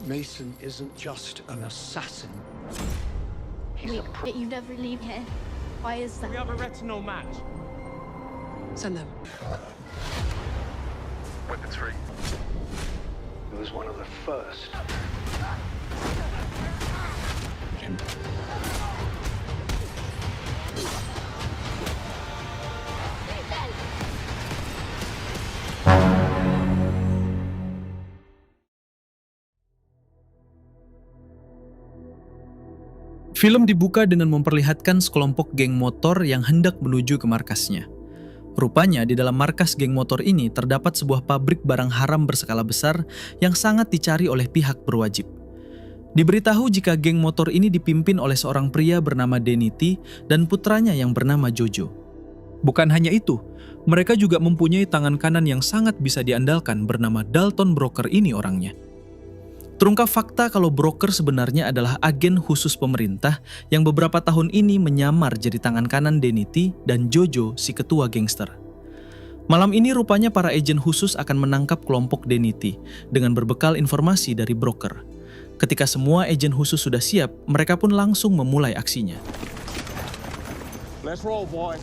Mason isn't just an assassin. You never leave here. Why is that? We have a retinol match. Send them. Weapons free. He was one of the first. Film dibuka dengan memperlihatkan sekelompok geng motor yang hendak menuju ke markasnya. Rupanya di dalam markas geng motor ini terdapat sebuah pabrik barang haram berskala besar yang sangat dicari oleh pihak berwajib. Diberitahu jika geng motor ini dipimpin oleh seorang pria bernama Denity dan putranya yang bernama Jojo. Bukan hanya itu, mereka juga mempunyai tangan kanan yang sangat bisa diandalkan bernama Dalton Broker ini orangnya. Terungkap fakta kalau Broker sebenarnya adalah agen khusus pemerintah yang beberapa tahun ini menyamar jadi tangan kanan Denity dan Jojo si ketua gangster. Malam ini rupanya para agen khusus akan menangkap kelompok Denity dengan berbekal informasi dari Broker. Ketika semua agen khusus sudah siap, mereka pun langsung memulai aksinya. Let's roll, boys.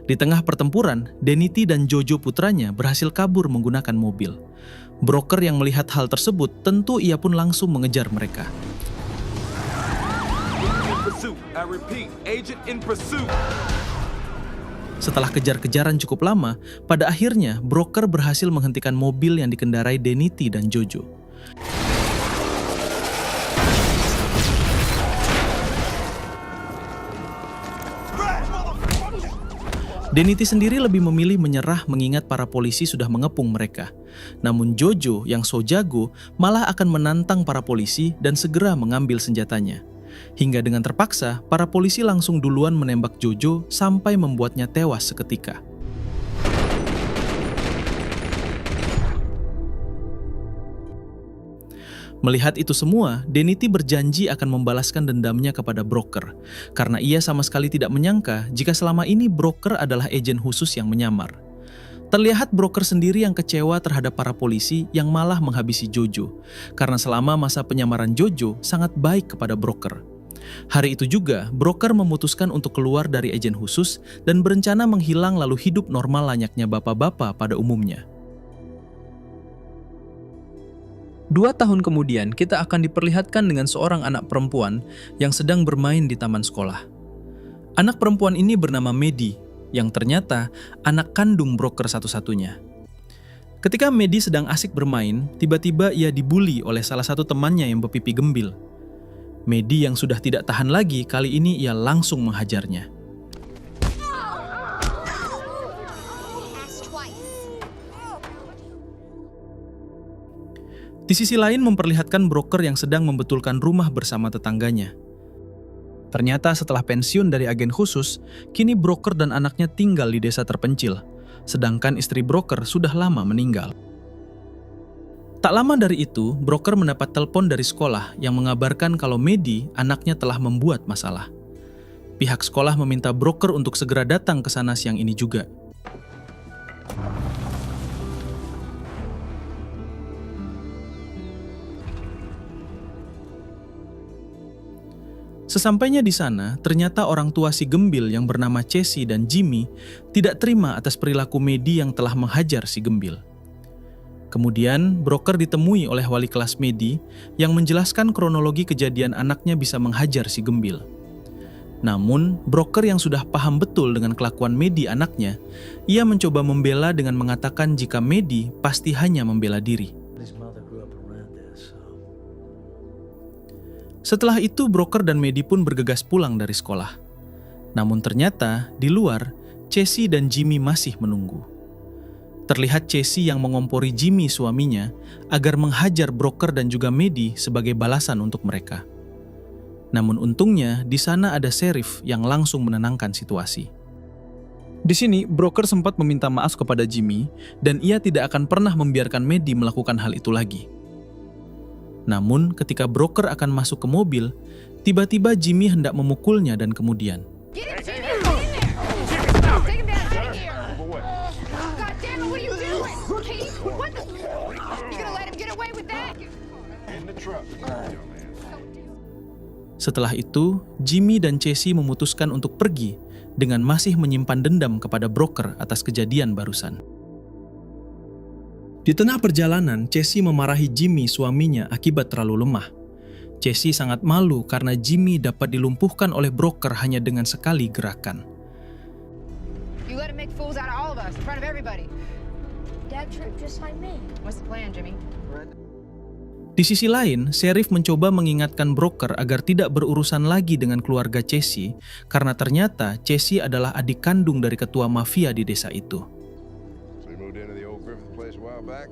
Di tengah pertempuran, Denity dan Jojo putranya berhasil kabur menggunakan mobil. Broker yang melihat hal tersebut, tentu ia pun langsung mengejar mereka. Setelah kejar-kejaran cukup lama, pada akhirnya Broker berhasil menghentikan mobil yang dikendarai Denity dan Jojo. Denity sendiri lebih memilih menyerah mengingat para polisi sudah mengepung mereka. Namun Jojo yang so jago malah akan menantang para polisi dan segera mengambil senjatanya. Hingga dengan terpaksa, para polisi langsung duluan menembak Jojo sampai membuatnya tewas seketika. Melihat itu semua, Denity berjanji akan membalaskan dendamnya kepada Broker, karena ia sama sekali tidak menyangka jika selama ini Broker adalah agen khusus yang menyamar. Terlihat Broker sendiri yang kecewa terhadap para polisi yang malah menghabisi Jojo, karena selama masa penyamaran Jojo sangat baik kepada Broker. Hari itu juga, Broker memutuskan untuk keluar dari agen khusus dan berencana menghilang lalu hidup normal layaknya bapak-bapak pada umumnya. 2 tahun kemudian, kita akan diperlihatkan dengan seorang anak perempuan yang sedang bermain di taman sekolah. Anak perempuan ini bernama Maddie, yang ternyata anak kandung Broker satu-satunya. Ketika Maddie sedang asik bermain, tiba-tiba ia dibully oleh salah satu temannya yang berpipi gembil. Maddie yang sudah tidak tahan lagi, kali ini ia langsung menghajarnya. Di sisi lain memperlihatkan Broker yang sedang membetulkan rumah bersama tetangganya. Ternyata setelah pensiun dari agen khusus, kini Broker dan anaknya tinggal di desa terpencil, sedangkan istri Broker sudah lama meninggal. Tak lama dari itu, Broker mendapat telepon dari sekolah yang mengabarkan kalau Maddie, anaknya telah membuat masalah. Pihak sekolah meminta Broker untuk segera datang ke sana siang ini juga. Sesampainya di sana, ternyata orang tua si gembil yang bernama Casey dan Jimmy tidak terima atas perilaku Maddie yang telah menghajar si gembil. Kemudian, Broker ditemui oleh wali kelas Maddie yang menjelaskan kronologi kejadian anaknya bisa menghajar si gembil. Namun, Broker yang sudah paham betul dengan kelakuan Maddie anaknya, ia mencoba membela dengan mengatakan jika Maddie pasti hanya membela diri. Setelah itu, Broker dan Maddie pun bergegas pulang dari sekolah. Namun ternyata, di luar, Casey dan Jimmy masih menunggu. Terlihat Casey yang mengompori Jimmy suaminya agar menghajar Broker dan juga Maddie sebagai balasan untuk mereka. Namun untungnya, di sana ada sheriff yang langsung menenangkan situasi. Di sini, broker sempat meminta maaf kepada Jimmy dan ia tidak akan pernah membiarkan Maddie melakukan hal itu lagi. Namun, ketika broker akan masuk ke mobil, tiba-tiba Jimmy hendak memukulnya dan kemudian Get him, Jimmy! Get in there! Take him down out of here! God damn it, what are you doing? Keith, what the... You gonna let him get away with that? Setelah itu, Jimmy dan Casey memutuskan untuk pergi dengan masih menyimpan dendam kepada broker atas kejadian barusan. Di tengah perjalanan, Casey memarahi Jimmy suaminya akibat terlalu lemah. Casey sangat malu karena Jimmy dapat dilumpuhkan oleh broker hanya dengan sekali gerakan. You let him make fools out of all of us in front of everybody. Dad tripped just like me. What's the plan, Jimmy? Di sisi lain, sheriff mencoba mengingatkan broker agar tidak berurusan lagi dengan keluarga Casey karena ternyata Casey adalah adik kandung dari ketua mafia di desa itu. So we moved into the old Griffith place a while back.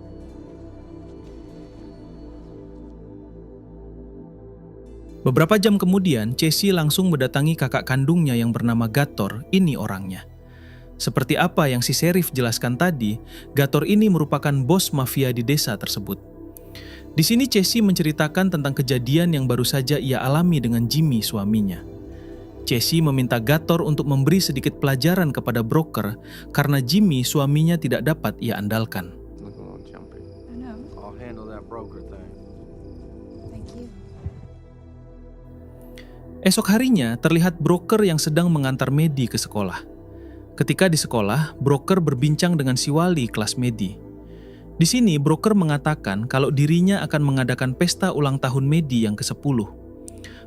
Beberapa jam kemudian, Casey langsung mendatangi kakak kandungnya yang bernama Gator. Ini orangnya. Seperti apa yang si sheriff jelaskan tadi, Gator ini merupakan bos mafia di desa tersebut. Di sini Casey menceritakan tentang kejadian yang baru saja ia alami dengan Jimmy suaminya. Casey meminta Gator untuk memberi sedikit pelajaran kepada broker karena Jimmy suaminya tidak dapat ia andalkan. Look a little jumpy. I know. I'll handle that broker thing. Thank you. Esok harinya terlihat broker yang sedang mengantar Maddie ke sekolah. Ketika di sekolah, broker berbincang dengan si wali kelas Maddie. Di sini, broker mengatakan kalau dirinya akan mengadakan pesta ulang tahun Maddie yang ke-10.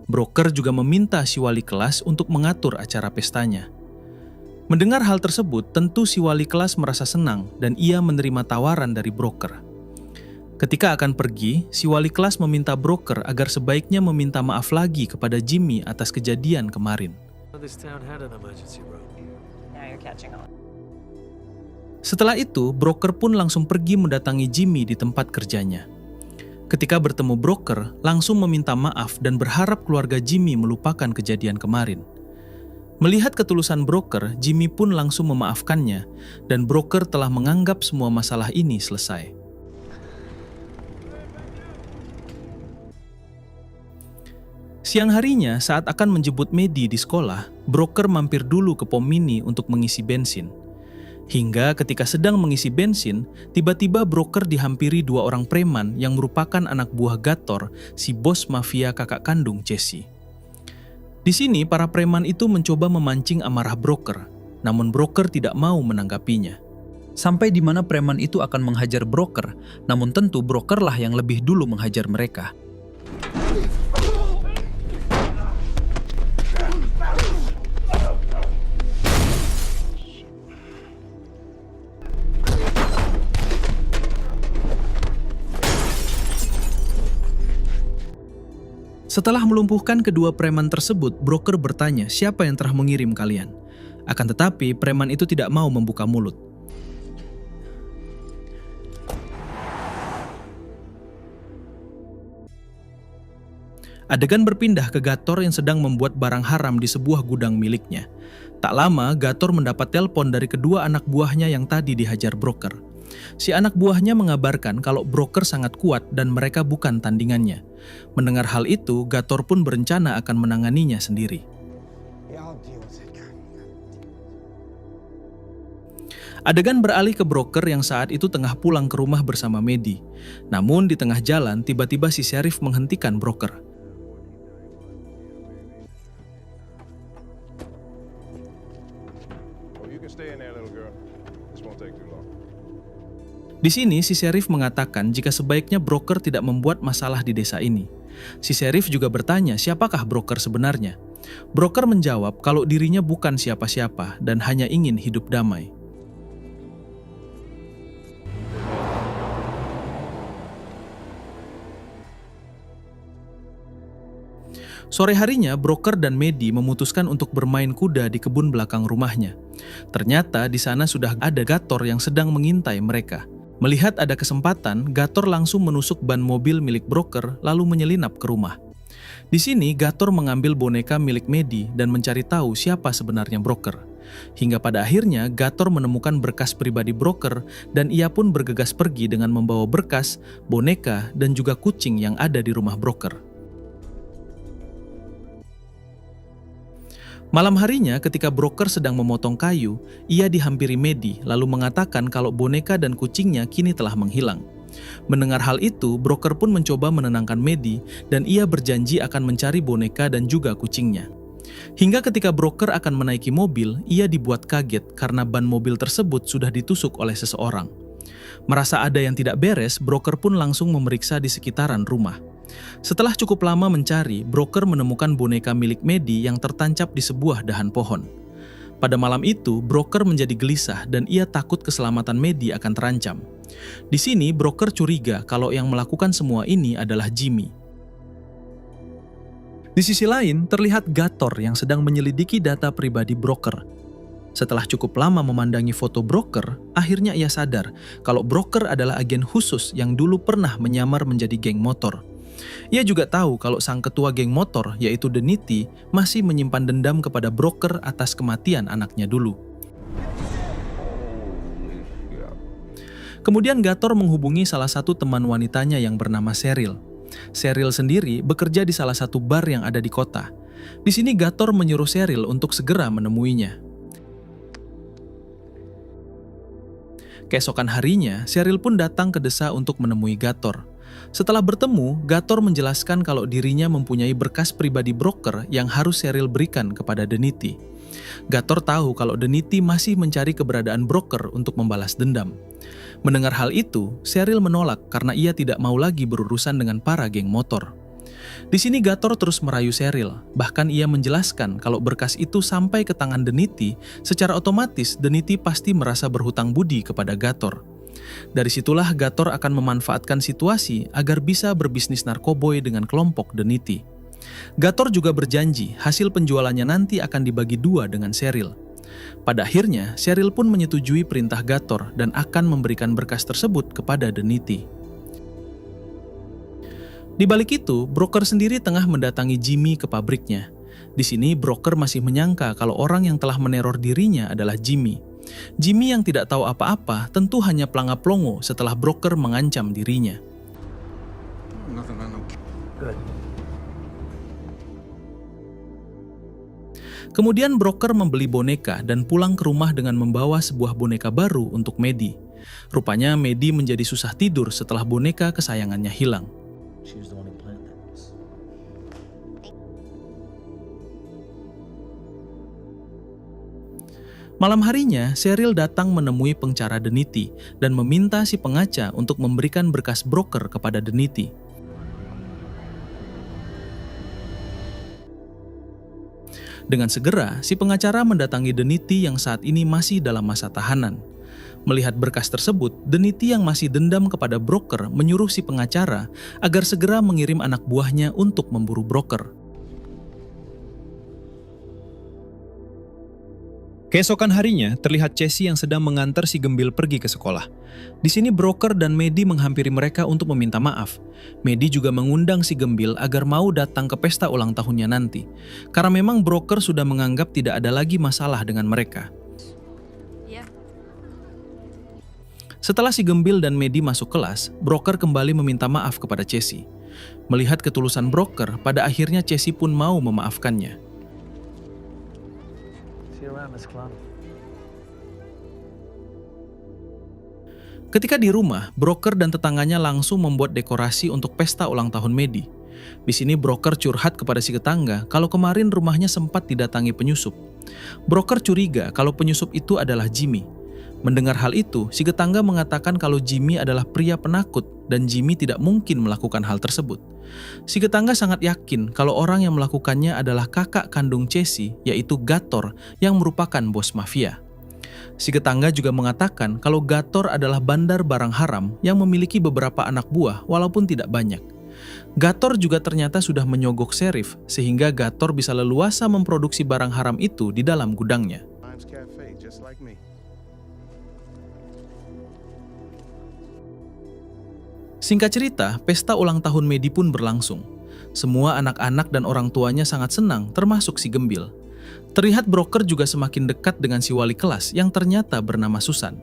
Broker juga meminta si wali kelas untuk mengatur acara pestanya. Mendengar hal tersebut, tentu si wali kelas merasa senang dan ia menerima tawaran dari broker. Ketika akan pergi, si wali kelas meminta broker agar sebaiknya meminta maaf lagi kepada Jimmy atas kejadian kemarin. This town had an emergency room. Now you're catching on. Setelah itu, broker pun langsung pergi mendatangi Jimmy di tempat kerjanya. Ketika bertemu broker, langsung meminta maaf dan berharap keluarga Jimmy melupakan kejadian kemarin. Melihat ketulusan broker, Jimmy pun langsung memaafkannya, dan broker telah menganggap semua masalah ini selesai. Siang harinya, saat akan menjemput Maddie di sekolah, broker mampir dulu ke pom mini untuk mengisi bensin. Hingga ketika sedang mengisi bensin, tiba-tiba broker dihampiri dua orang preman yang merupakan anak buah Gator, si bos mafia kakak kandung Casey. Di sini, para preman itu mencoba memancing amarah broker, namun broker tidak mau menanggapinya. Sampai di mana preman itu akan menghajar broker, namun tentu brokerlah yang lebih dulu menghajar mereka. Setelah melumpuhkan kedua preman tersebut, broker bertanya siapa yang telah mengirim kalian. Akan tetapi, preman itu tidak mau membuka mulut. Adegan berpindah ke Gator yang sedang membuat barang haram di sebuah gudang miliknya. Tak lama, Gator mendapat telepon dari kedua anak buahnya yang tadi dihajar broker. Si anak buahnya mengabarkan kalau broker sangat kuat dan mereka bukan tandingannya. Mendengar hal itu, Gator pun berencana akan menanganinya sendiri. Adegan beralih ke broker yang saat itu tengah pulang ke rumah bersama Maddie. Namun di tengah jalan, tiba-tiba si sheriff menghentikan broker. Oh, you can stay in there, little girl. This won't take too long. Di sini, si sheriff mengatakan jika sebaiknya broker tidak membuat masalah di desa ini. Si sheriff juga bertanya siapakah broker sebenarnya. Broker menjawab kalau dirinya bukan siapa-siapa dan hanya ingin hidup damai. Sore harinya, broker dan Maddie memutuskan untuk bermain kuda di kebun belakang rumahnya. Ternyata di sana sudah ada Gator yang sedang mengintai mereka. Melihat ada kesempatan, Gator langsung menusuk ban mobil milik broker lalu menyelinap ke rumah. Di sini, Gator mengambil boneka milik Maddie dan mencari tahu siapa sebenarnya broker. Hingga pada akhirnya Gator menemukan berkas pribadi broker dan ia pun bergegas pergi dengan membawa berkas, boneka, dan juga kucing yang ada di rumah broker. Malam harinya ketika broker sedang memotong kayu, ia dihampiri Maddie lalu mengatakan kalau boneka dan kucingnya kini telah menghilang. Mendengar hal itu, broker pun mencoba menenangkan Maddie dan ia berjanji akan mencari boneka dan juga kucingnya. Hingga ketika broker akan menaiki mobil, ia dibuat kaget karena ban mobil tersebut sudah ditusuk oleh seseorang. Merasa ada yang tidak beres, broker pun langsung memeriksa di sekitaran rumah. Setelah cukup lama mencari, broker menemukan boneka milik Maddie yang tertancap di sebuah dahan pohon. Pada malam itu, broker menjadi gelisah dan ia takut keselamatan Maddie akan terancam. Di sini, broker curiga kalau yang melakukan semua ini adalah Jimmy. Di sisi lain, terlihat Gator yang sedang menyelidiki data pribadi broker. Setelah cukup lama memandangi foto broker, akhirnya ia sadar kalau broker adalah agen khusus yang dulu pernah menyamar menjadi geng motor. Ia juga tahu kalau sang ketua geng motor, yaitu Deniti, masih menyimpan dendam kepada broker atas kematian anaknya dulu. Kemudian Gator menghubungi salah satu teman wanitanya yang bernama Cheryl. Cheryl sendiri bekerja di salah satu bar yang ada di kota. Di sini Gator menyuruh Cheryl untuk segera menemuinya. Keesokan harinya, Cheryl pun datang ke desa untuk menemui Gator. Setelah bertemu, Gator menjelaskan kalau dirinya mempunyai berkas pribadi broker yang harus Cheryl berikan kepada Deniti. Gator tahu kalau Deniti masih mencari keberadaan broker untuk membalas dendam. Mendengar hal itu, Cheryl menolak karena ia tidak mau lagi berurusan dengan para geng motor. Di sini Gator terus merayu Cheryl, bahkan ia menjelaskan kalau berkas itu sampai ke tangan Deniti, secara otomatis Deniti pasti merasa berhutang budi kepada Gator. Dari situlah Gator akan memanfaatkan situasi agar bisa berbisnis narkoboy dengan kelompok Deniti. Gator juga berjanji hasil penjualannya nanti akan dibagi dua dengan Cheryl. Pada akhirnya, Cheryl pun menyetujui perintah Gator dan akan memberikan berkas tersebut kepada Deniti. Di balik itu, broker sendiri tengah mendatangi Jimmy ke pabriknya. Di sini, broker masih menyangka kalau orang yang telah meneror dirinya adalah Jimmy. Jimmy yang tidak tahu apa-apa tentu hanya pelangap-longo setelah broker mengancam dirinya. Kemudian broker membeli boneka dan pulang ke rumah dengan membawa sebuah boneka baru untuk Maddie. Rupanya Maddie menjadi susah tidur setelah boneka kesayangannya hilang. Malam harinya, Cheryl datang menemui pengacara Deniti dan meminta si pengaca untuk memberikan berkas broker kepada Deniti. Dengan segera, si pengacara mendatangi Deniti yang saat ini masih dalam masa tahanan. Melihat berkas tersebut, Deniti yang masih dendam kepada broker menyuruh si pengacara agar segera mengirim anak buahnya untuk memburu broker. Keesokan harinya, terlihat Casey yang sedang mengantar si Gembil pergi ke sekolah. Di sini broker dan Maddie menghampiri mereka untuk meminta maaf. Maddie juga mengundang si Gembil agar mau datang ke pesta ulang tahunnya nanti. Karena memang broker sudah menganggap tidak ada lagi masalah dengan mereka. Setelah si Gembil dan Maddie masuk kelas, broker kembali meminta maaf kepada Casey. Melihat ketulusan broker, pada akhirnya Casey pun mau memaafkannya. Ketika di rumah, broker dan tetangganya langsung membuat dekorasi untuk pesta ulang tahun Maddie. Di sini broker curhat kepada si tetangga kalau kemarin rumahnya sempat didatangi penyusup. Broker curiga kalau penyusup itu adalah Jimmy. Mendengar hal itu, si tetangga mengatakan kalau Jimmy adalah pria penakut dan Jimmy tidak mungkin melakukan hal tersebut. Si tetangga sangat yakin kalau orang yang melakukannya adalah kakak kandung Casey, yaitu Gator, yang merupakan bos mafia. Si tetangga juga mengatakan kalau Gator adalah bandar barang haram yang memiliki beberapa anak buah walaupun tidak banyak. Gator juga ternyata sudah menyogok sheriff sehingga Gator bisa leluasa memproduksi barang haram itu di dalam gudangnya. Singkat cerita, pesta ulang tahun Maddie pun berlangsung. Semua anak-anak dan orang tuanya sangat senang, termasuk si Gembil. Terlihat broker juga semakin dekat dengan si wali kelas yang ternyata bernama Susan.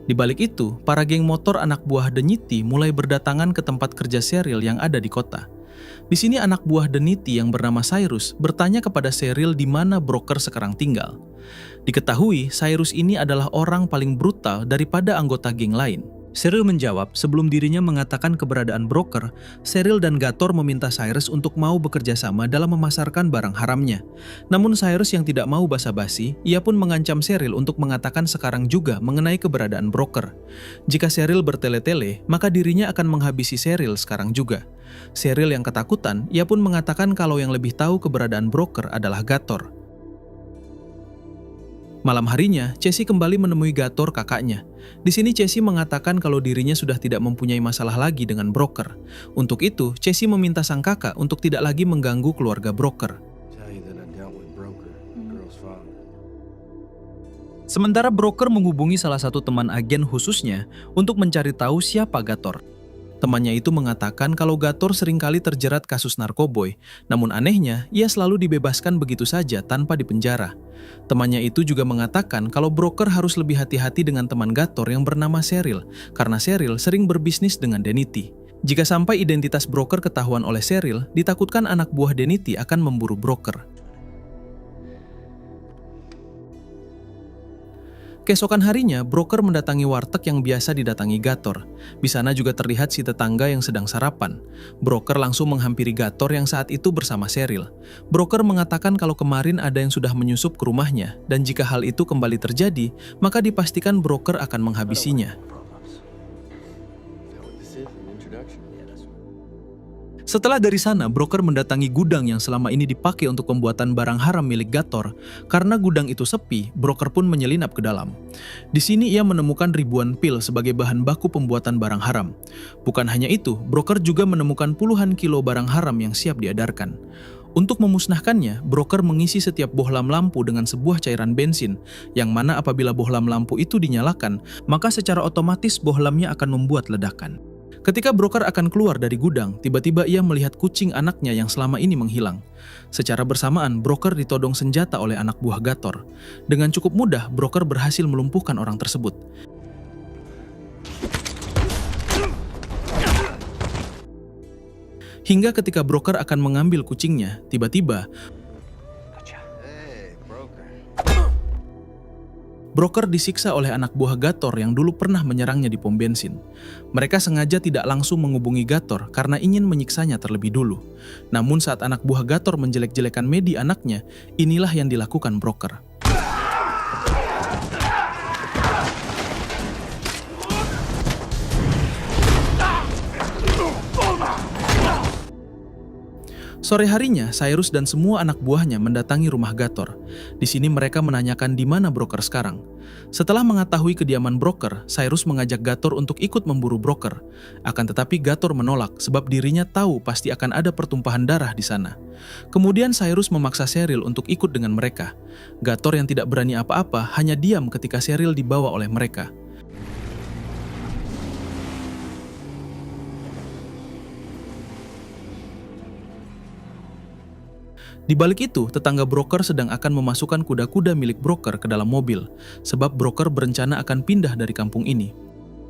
Di balik itu, para geng motor anak buah Deniti mulai berdatangan ke tempat kerja Cheryl yang ada di kota. Di sini anak buah Deniti yang bernama Cyrus bertanya kepada Cheryl di mana broker sekarang tinggal. Diketahui, Cyrus ini adalah orang paling brutal daripada anggota geng lain. Cheryl menjawab sebelum dirinya mengatakan keberadaan broker, Cheryl dan Gator meminta Cyrus untuk mau bekerja sama dalam memasarkan barang haramnya. Namun Cyrus yang tidak mau basa-basi, ia pun mengancam Cheryl untuk mengatakan sekarang juga mengenai keberadaan broker. Jika Cheryl bertele-tele, maka dirinya akan menghabisi Cheryl sekarang juga. Cheryl yang ketakutan, ia pun mengatakan kalau yang lebih tahu keberadaan broker adalah Gator. Malam harinya, Casey kembali menemui Gator kakaknya. Di sini Casey mengatakan kalau dirinya sudah tidak mempunyai masalah lagi dengan broker. Untuk itu, Casey meminta sang kakak untuk tidak lagi mengganggu keluarga broker. Tell you that I dealt with Broker, the girl's father. Sementara broker menghubungi salah satu teman agen khususnya untuk mencari tahu siapa Gator. Temannya itu mengatakan kalau Gator seringkali terjerat kasus narkoboy, namun anehnya ia selalu dibebaskan begitu saja tanpa dipenjara. Temannya itu juga mengatakan kalau broker harus lebih hati-hati dengan teman Gator yang bernama Cheryl, karena Cheryl sering berbisnis dengan Deniti. Jika sampai identitas broker ketahuan oleh Cheryl, ditakutkan anak buah Deniti akan memburu broker. Keesokan harinya, broker mendatangi warteg yang biasa didatangi Gator. Di sana juga terlihat si tetangga yang sedang sarapan. Broker langsung menghampiri Gator yang saat itu bersama Cheryl. Broker mengatakan kalau kemarin ada yang sudah menyusup ke rumahnya, dan jika hal itu kembali terjadi, maka dipastikan broker akan menghabisinya. Setelah dari sana, broker mendatangi gudang yang selama ini dipakai untuk pembuatan barang haram milik Gator. Karena gudang itu sepi, broker pun menyelinap ke dalam. Di sini ia menemukan ribuan pil sebagai bahan baku pembuatan barang haram. Bukan hanya itu, broker juga menemukan puluhan kilo barang haram yang siap diedarkan. Untuk memusnahkannya, broker mengisi setiap bohlam lampu dengan sebuah cairan bensin, yang mana apabila bohlam lampu itu dinyalakan, maka secara otomatis bohlamnya akan membuat ledakan. Ketika broker akan keluar dari gudang, tiba-tiba ia melihat kucing anaknya yang selama ini menghilang. Secara bersamaan, broker ditodong senjata oleh anak buah Gator. Dengan cukup mudah, broker berhasil melumpuhkan orang tersebut. Hingga ketika broker akan mengambil kucingnya, tiba-tiba broker disiksa oleh anak buah Gator yang dulu pernah menyerangnya di pom bensin. Mereka sengaja tidak langsung menghubungi Gator karena ingin menyiksanya terlebih dulu. Namun saat anak buah Gator menjelek-jelekan Medi anaknya, inilah yang dilakukan broker. Sore harinya, Cyrus dan semua anak buahnya mendatangi rumah Gator. Di sini mereka menanyakan di mana broker sekarang. Setelah mengetahui kediaman broker, Cyrus mengajak Gator untuk ikut memburu broker. Akan tetapi Gator menolak sebab dirinya tahu pasti akan ada pertumpahan darah di sana. Kemudian Cyrus memaksa Cheryl untuk ikut dengan mereka. Gator yang tidak berani apa-apa hanya diam ketika Cheryl dibawa oleh mereka. Di balik itu, tetangga broker sedang akan memasukkan kuda-kuda milik broker ke dalam mobil, sebab broker berencana akan pindah dari kampung ini.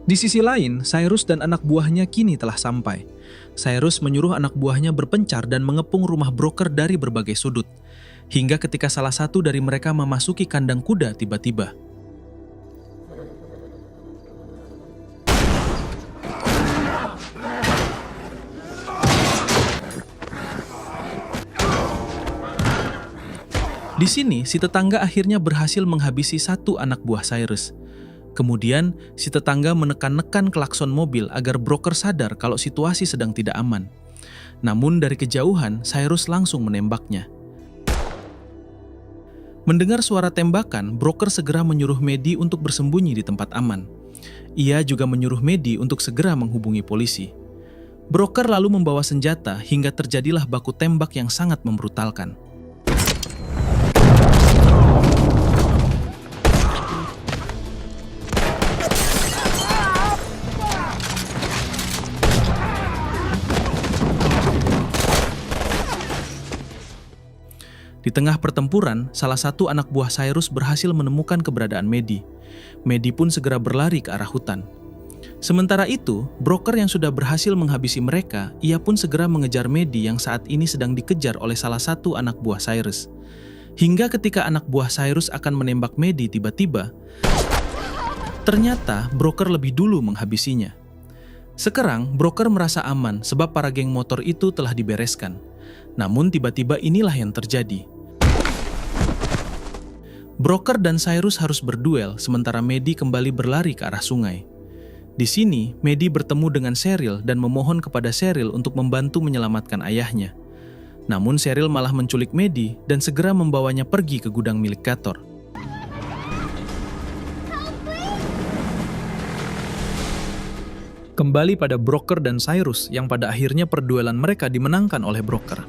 Di sisi lain, Cyrus dan anak buahnya kini telah sampai. Cyrus menyuruh anak buahnya berpencar dan mengepung rumah broker dari berbagai sudut. Hingga ketika salah satu dari mereka memasuki kandang kuda tiba-tiba. Di sini, si tetangga akhirnya berhasil menghabisi satu anak buah Cyrus. Kemudian, si tetangga menekan-nekan klakson mobil agar broker sadar kalau situasi sedang tidak aman. Namun dari kejauhan, Cyrus langsung menembaknya. Mendengar suara tembakan, broker segera menyuruh Medi untuk bersembunyi di tempat aman. Ia juga menyuruh Medi untuk segera menghubungi polisi. Broker lalu membawa senjata hingga terjadilah baku tembak yang sangat membrutalkan. Di tengah pertempuran, salah satu anak buah Cyrus berhasil menemukan keberadaan Maddie. Maddie pun segera berlari ke arah hutan. Sementara itu, broker yang sudah berhasil menghabisi mereka, ia pun segera mengejar Maddie yang saat ini sedang dikejar oleh salah satu anak buah Cyrus. Hingga ketika anak buah Cyrus akan menembak Maddie tiba-tiba, ternyata broker lebih dulu menghabisinya. Sekarang, broker merasa aman sebab para geng motor itu telah dibereskan. Namun tiba-tiba inilah yang terjadi. Broker dan Cyrus harus berduel sementara Maddie kembali berlari ke arah sungai. Di sini, Maddie bertemu dengan Cheryl dan memohon kepada Cheryl untuk membantu menyelamatkan ayahnya. Namun Cheryl malah menculik Maddie dan segera membawanya pergi ke gudang milik Gator. Kembali pada broker dan Cyrus yang pada akhirnya perduelan mereka dimenangkan oleh broker.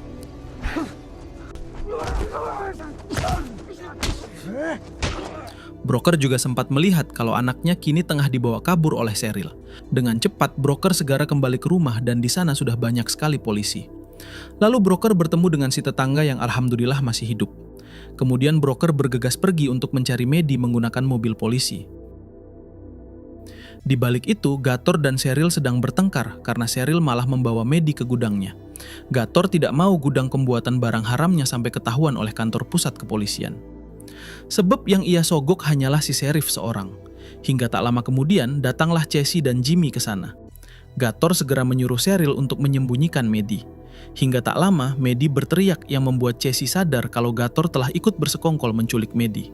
Broker juga sempat melihat kalau anaknya kini tengah dibawa kabur oleh Cheryl. Dengan cepat, broker segera kembali ke rumah dan di sana sudah banyak sekali polisi. Lalu broker bertemu dengan si tetangga yang alhamdulillah masih hidup. Kemudian broker bergegas pergi untuk mencari Maddie menggunakan mobil polisi. Di balik itu, Gator dan Cheryl sedang bertengkar karena Cheryl malah membawa Maddie ke gudangnya. Gator tidak mau gudang pembuatan barang haramnya sampai ketahuan oleh kantor pusat kepolisian. Sebab yang ia sogok hanyalah si sheriff seorang. Hingga tak lama kemudian, datanglah Casey dan Jimmy ke sana. Gator segera menyuruh Cheryl untuk menyembunyikan Maddie. Hingga tak lama, Maddie berteriak yang membuat Casey sadar kalau Gator telah ikut bersekongkol menculik Maddie.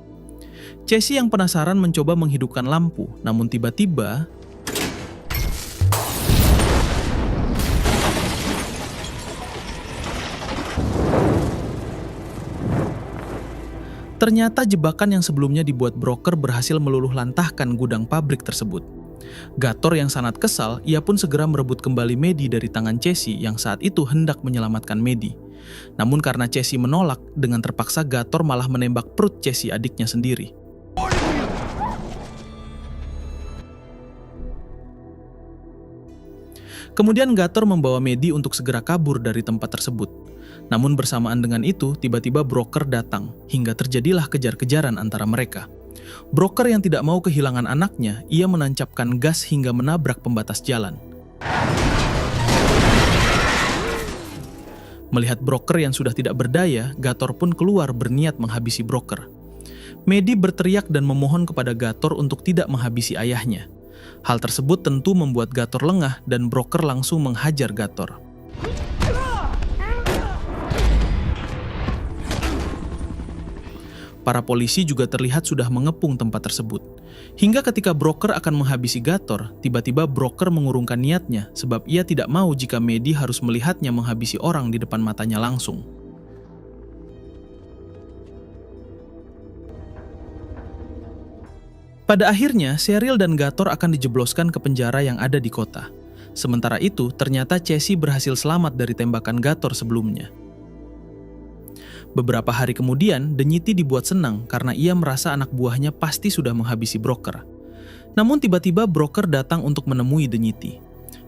Casey yang penasaran mencoba menghidupkan lampu, namun tiba-tiba ternyata jebakan yang sebelumnya dibuat broker berhasil meluluh lantahkan gudang pabrik tersebut. Gator yang sangat kesal, ia pun segera merebut kembali Maddie dari tangan Casey yang saat itu hendak menyelamatkan Maddie. Namun karena Casey menolak, dengan terpaksa Gator malah menembak perut Casey adiknya sendiri. Kemudian Gator membawa Maddie untuk segera kabur dari tempat tersebut. Namun bersamaan dengan itu, tiba-tiba broker datang, hingga terjadilah kejar-kejaran antara mereka. Broker yang tidak mau kehilangan anaknya, ia menancapkan gas hingga menabrak pembatas jalan. Melihat broker yang sudah tidak berdaya, Gator pun keluar berniat menghabisi broker. Maddie berteriak dan memohon kepada Gator untuk tidak menghabisi ayahnya. Hal tersebut tentu membuat Gator lengah dan broker langsung menghajar Gator. Para polisi juga terlihat sudah mengepung tempat tersebut. Hingga ketika broker akan menghabisi Gator, tiba-tiba broker mengurungkan niatnya sebab ia tidak mau jika Maddie harus melihatnya menghabisi orang di depan matanya langsung. Pada akhirnya, Cheryl dan Gator akan dijebloskan ke penjara yang ada di kota. Sementara itu, ternyata Casey berhasil selamat dari tembakan Gator sebelumnya. Beberapa hari kemudian, Denyiti dibuat senang karena ia merasa anak buahnya pasti sudah menghabisi broker. Namun tiba-tiba broker datang untuk menemui Denyiti.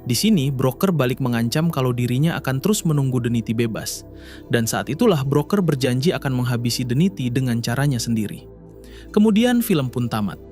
Di sini, broker balik mengancam kalau dirinya akan terus menunggu Denyiti bebas. Dan saat itulah broker berjanji akan menghabisi Denyiti dengan caranya sendiri. Kemudian film pun tamat.